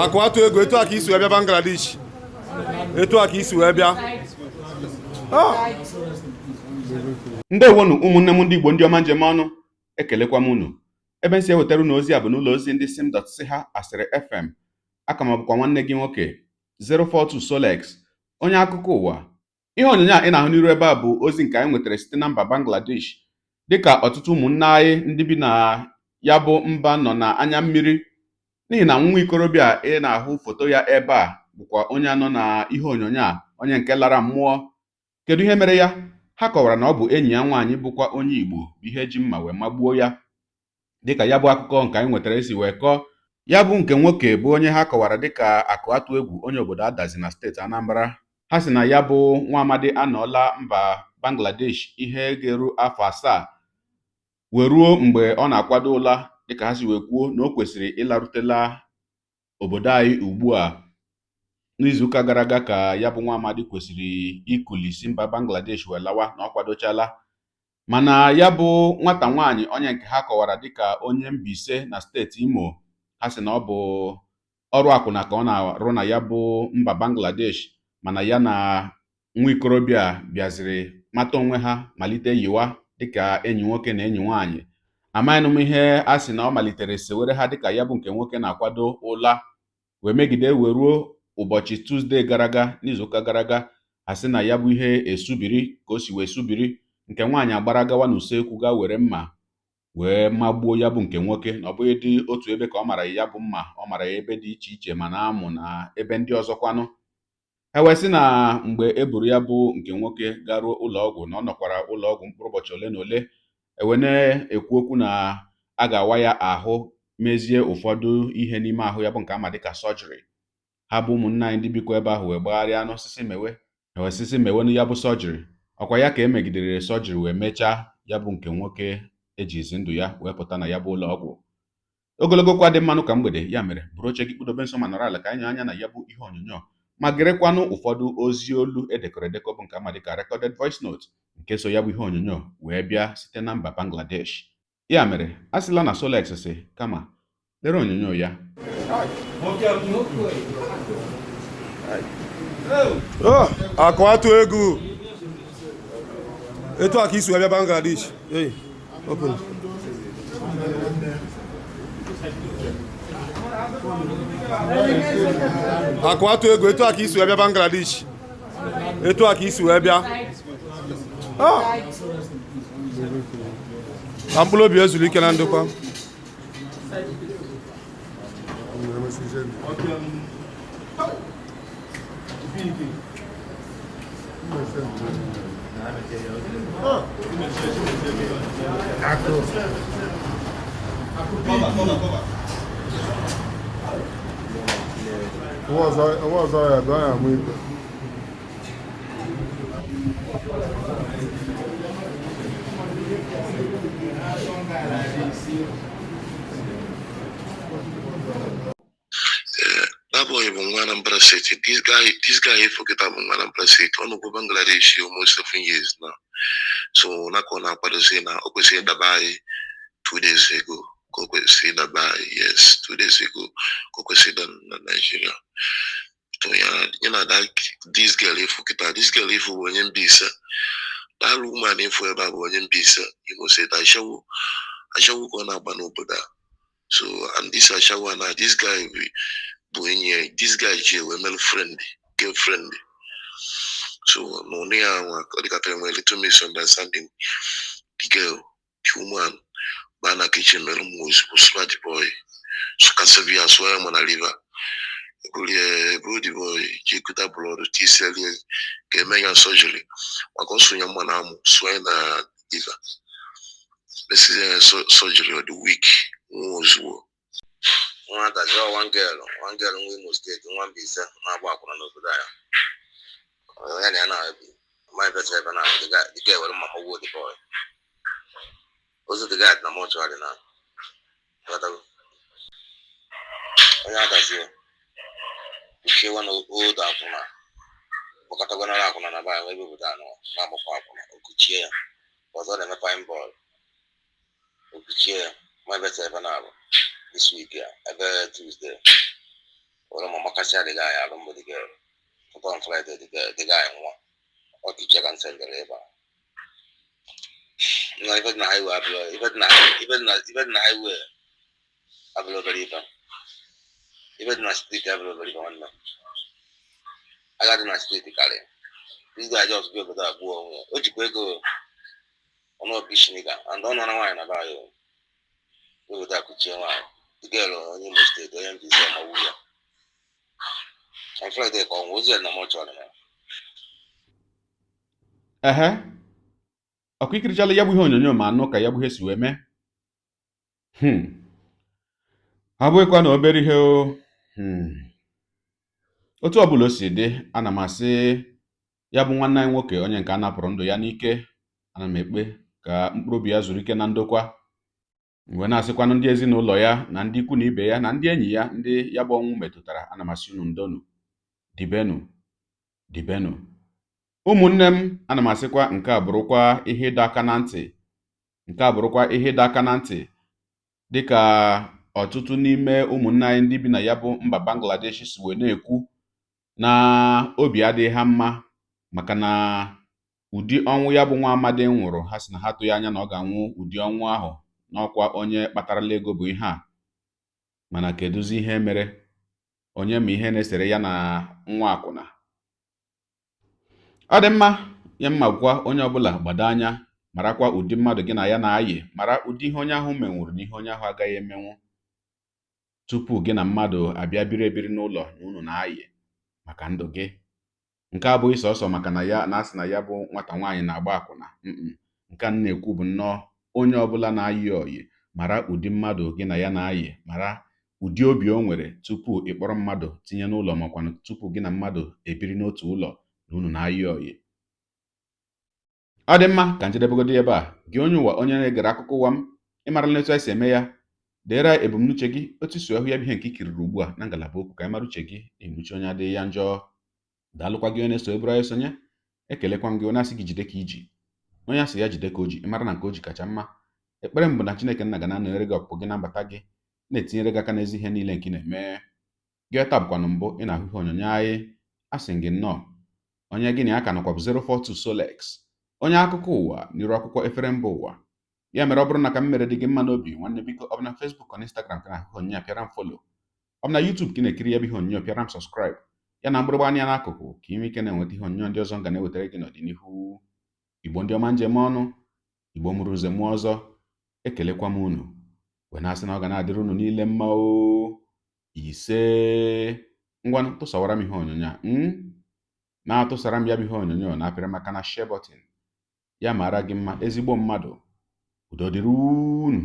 Akwatu ego etu a ka isi wee bịa Bangladesh. Etu a ka isi wee bịa. Ndewonu ụmụnne m ndị Igbo ndị ọma njem ọnụ, ekelekwa m unu. Ebe nsi ewetara unu ozi a bụ n'ụlọ ozi ndị sim.ha asịrị FM. Aka m bụkwa nwanne gị nwoke 042 Solex, onye akụkọ ụwa. Ihe onyonyo a ị na-ahụ n'iru ebe a bụ ozi nke anyị nwetara site na mba Bangladesh, dịka ọtụtụ ụmụnne anyị ndị bi na ya bụ mba nọ na anya mmiri n'ihi na nwa ikorobịa ị na-ahụ foto ya ebe a bụkwa onye anọ na ihe onyonyo a, onye nke lara mmụọ. Kedu ihe mere ya? Ha kọwara na ọ bụ enyi ya nwaanyị bụkwa onye Igbo bụ ihe ji mma wee magbuo ya. Dịka ya bụ akụkọ nke anyị nwetara esi wee kọọ, ya bụ nke nwoke bụ onye ha kọwara dịka Akụatụ Egwu, onye obodo Adazi na steeti Anambra. Ha sị na ya bụ nwa amadi anọọla mba Bangladesh ihe ga-eru afọ 7 wee ruo mgbe ọ na-akwado ụla, dịka ha si wee kwuo na o kwesịrị ịlarutela obodo anyị ugbu a. N'izuụka gara aga ka ya bụ nwa amadi kwesịrị ikulisi mba Bangladesh wee lawa na ọ kwadochala, mana ya bụ nwata nwaanyị onye nke ha kọwara dịka onye Mbaise na steeti Imo, ha sị na ọ bụ ọrụ akwụna ka ọ na-arụ na ya bụ mba Bangladesh, mana ya na nwa ikorobịa bịaziri mata onwe ha, malite yiwa dịka enyi nwoke na enyi nwaanyị. Amaghị m ihe a sị na ọ malitere sewere ha dịka ya bụ nke nwoke na-akwado ụla wee megide wee ruo ụbọchị Tuzdee gara aga, n'izuụka gara aga. Ha sị na ya bụ ihe esubiri ka o si wee subiri, nke nwaanyị agbara gawa n'usekwu ga were mma wee magbuo ya bụ nke nwoke. Na ọ bụghị dị otu ebe ka ọ mara ya bụ mma, ọ mara ya ebe dị iche iche, ma na amụ na ebe ndị ọzọkwanụ. Ha wee sị na mgbe e buru ya bụ nke nwoke garuo ụlọọgwụ, na ọ nọkwara ụlọọgwụ mkpụrụ ụbọchị ole na ole, wee na-ekwu okwu na a ga-awa ya ahụ, mezie ụfọdụ ihe n'ime ahụ ya bụ nke ama dịka sọjiri. Ha bụ ụmụnne anyị ndị bikwa ebe ahụ wee gbagharịa n'osisi mewe, osisi mewe ya bụ sọjiri. Ọkwa ya ka emegidere sọjiri wee mechaa ya bụ nke nwoke ejizi ndụ ya wee pụta na ya bụ ụlọọgwụ. Ogologo kwa dị mmanụ ka mgbede, ya mere bụrụ oche gị kpụdobe nso ma nọrọ ala ka anyị anya na ya bụ ihe onyonyo, ma gerekwanụ ụfọdụ ozi olu edekọrọ edekọ bụ nke ama dịka recorded voice note nke so ya bụ ihe onyonyo wee bịa site na mba Bangladesh. Ya mere a sịla na Solex si kama lere onyonyo ya. Akwatu Egwu etu a ka isi wee bịa Bangladesh. Open. Akwatu Egwu etu a ka isi wee bịa Bangladesh. Etu a ka isi wee bịa. Ka mkpụrụ obi ezuru ike na ndokwa. Was I a That boy from Anambra City. This guy forget about Anambra City. On go Bangladesh almost 7 years now. So nakona pada say na okwesi Dubai 2 days ago. Okwesi Dubai, yes, 2 days ago. Okwesi na Nigeria. So that this girl if when you bisa, that woman if we about when you bisa, you must say that I shall go na banoboda. So and this Ashawana, this guy this guy is male friendly, girl friendly. So no near a little misunderstanding. The girl, human, bana kitchen melon was smart boy. So Casavia swam on a liver. Body boy, Jikuta blood, T-cell, Gamega surgery. I go so young man, swine liver. This is surgery of the week. One girl we must get one visa, my work on another. My best ever now, the guy with my woody boy. Also, the guy at the mortuary now. But she one old Afuna. Bocatagona Lacuna, maybe with Namo Papa, Okuchia, was on a fine ball. Okuchia, my best ever now. This week, every Tuesday. kasị the guy alụmdi the girl put on Friday the guy nwa ọ tiche ka nsị ndere ebe a even na highway abụọ even na highway abụọ obere ibe even na street abụọ obere ibe nwanne agadi na street karịa this guy just be obodo abụọ onwe o jikwa ego ọnụ obi shiniga and ọ nọ na nwaanyị na bayo obodo akụchie nwaanyị the girl onye Imo steeti onye mbisi ọmọwụ ya on Friday ka ọnwụ ozi ya na mọchụarị ya ehe ọkụ ikirichala ya bụ ihe onyonyo ma anụ ka ya bụ ihe si wee mee ọ bụghịkwa na obere ihe otu ọbụla o si dị ana m asị ya bụ nwanne anyị nwoke onye nke a napụrụ ndụ ya n'ike ana m ekpe ka mkpụrụ obi ya zuru ike na ndokwa mgbe na-asịkwanụ ndị ezinụlọ ya na ndị ikwu na ibe ya na ndị enyi ya ndị ya bụ ọnwụ metụtara ana m asị unu ndonu dibenu ụmụnne m ana m asịkwa nke a bụrụkwa ihe ịdọ aka na ntị dịka ọtụtụ n'ime ụmụnne anyị ndị bi na ya bụ mba Bangladesh si wee na-ekwu na obi adịghị ha mma maka na ụdị ọnwụ ya bụ nwa amadi nwụrụ ha si na ha tụghị anya na ọ ga-anwụ ụdị ọnwụ ahụ n'ọkwa onye kpatarala ego bụ ihe a mana kedụzi ihe mere onye ma ihe na-esere ya na nwa akwụna ọ dị mma ya mma gwa onye ọbụla gbado anya marakwa ụdị mmadụ gị na ya na-ayị mara ụdị ihe onye ahụ menwuru na ihe onye ahụ agaghị emenwu tupu gị na mmadụ abịa biri ebiri n'ụlọ na unu na-ayị maka ndụ gị nke abụghị sọsọ maka na ya na-asị na ya bụ nwata nwaanyị na-agba akwụna nke a na-ekwu bụ nnọọ onye ọbụla na-ayị ọyị mara ụdị mmadụ gị na ya na-ayị mara ụdị obi o nwere tupu ịkpọrọ mmadụ tinye n'ụlọ makwanụ tupu gị na mmadụ ebiri n'otu ụlọ na unu na-ayị ọyị ọ dị mma ka njedebegodi ebe a gị onye ụwa onye na-egere akụkọ ụwa m ịmarala etu anyị si eme ya deere ebumnuche gị otu si ahụ ya bụ ihe nke ikiriri ugbu a na ngalaba okwu ka anyị mara uche gị enuche onye adịghị ya njọ daalụkwa gị onye na-eso eburu anyị sonye ekelekwa m gị onye asị gị jide ka iji onye asị ya jide ka o ji ịmara na nke o ji kacha mma ekpere mbụ na Chineke nna ga na-anọnyere gị ọpụpụ gị na mbata gị na-etinyere gị aka n'ezi ihe niile nke ị na-eme gị taa bụkwanụ mbụ ị na-ahụ ihe onyonyo anyị asị gị nnọọ onye gị na ya ka nọkwa bụ 042 Solex onye akụkọ ụwa n'iru akwụkwọ efere mba ụwa ya mere ọ bụrụ na ka m mere dị gị mma n'obi nwanne biko ọ bụ na Facebook na Instagram ka na-ahụ onyonyo pịara m folo ọ bụ na YouTube ka ị na-ekiri ya bụ ihe onyonyo pịara m sọskraịb ya na mgbịrịgba anya n'akụkụ ka ị nwee ike na-enweta ihe onyonyo ndị ọzọ ga na-ewetara gị n'ọdịnihu Igbo ndị ọma njem ọnụ Igbo mụrụ nze mụọ ọzọ ekelekwa m unu wee na-asị na ọ ga na-adịrị unu niile mma ise ngwanụ tụsawara m ihe onyonyo a na-atụsara m ya bụ ihe onyonyo na-apịrị maka na share button ya mara gị mma ezigbo mmadụ udo dịrị unu